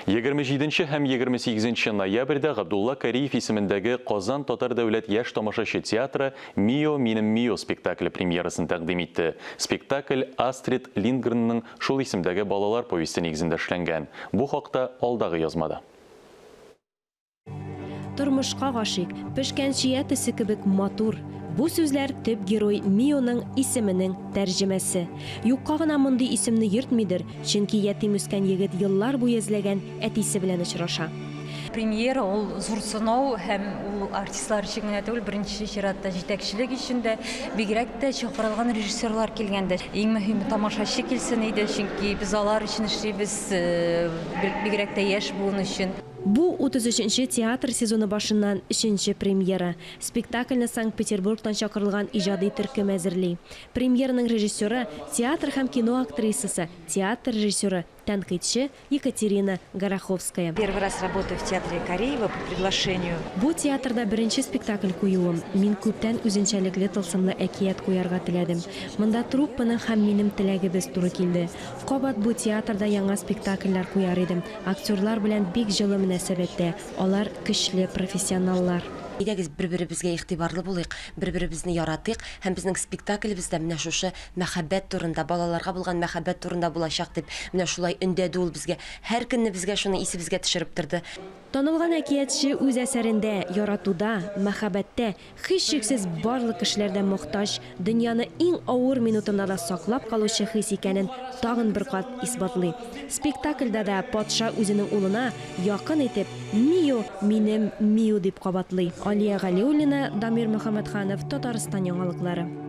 27 һәм 28 ноябрьдә Габдулла Кариев исемендәге Казан Татар дәүләт яшь тамашачы театры «Мио, минем Мио» спектакле премьерасын тәкъдим итте. Спектакль Астрид Линдгренның шул исемдәге балалар повесте нигезендә эшләнгән. Бу хакта алдагы язмада. Тормышка гашык, пешкән чия төсе кебек матур. Бу сүзләр төп герой Мионың исеменең тәрҗемәсе. Юкка гына мондый исемне йөртмидер, чөнки ятим үскән егет еллар буе эзләгән әтисе белән очраша. Премьера ул зур сынау һәм ул артистлар өчен генә түгел, беренче чиратта җитәкчелек өчен дә, бигрәк тә чакырылган режиссерлар килгәндә. Иң мөһиме тамашачы килсен иде, чөнки без алар өчен эшлибез, бигрәк тә яшь буын өчен. Бу 33-нче театр сезоны башыннан 3-нче премьера. Спектакльне Санкт-Петербургтан чакырылган иҗади төркем әзерли. Премьераның режиссеры, театр һәм кино актрисасы, театр режиссеры, тәнкыйтьче Екатерина Гороховская. Первый раз работаю в театре Кариева по приглашению. Бу театрда беренче спектакль куюым. Мин күптән үзенчәлекле тылсымлы әкият куярга теләдем. Монда труппаның һәм минем теләгебез туры килде. Кабат бу театрда яңа спектакльләр куяр идем. Актерлар белән бик җылы мөнәсәбәттә. Алар көчле профессионаллар. Идегез бер-беребезгә игътибарлы булыйк, бер-беребезне яратыйк һәм безнең спектаклебездә менә шушы мәхәббәт турында, балаларга булган мәхәббәт турында булачак дип, менә шулай өндәде ул безгә. Һәр көнне безгә шуны исебезгә төшереп торды. Танылган әкиятче үз әсәрендә, яратуда, мәхәббәттә, һичшиксез барлык кешеләрдә мохтаҗ, дөньяны иң авыр минутында да саклап калучы хис икәнен тагын бер кат исбатлый. Спектакльдә дә патша үзенең улына якын итеп «Мио, минем Мио» дип кабатлый. Алия Галиуллина, Дамир Мөхәммәтханов, Татарстан яңалыклары.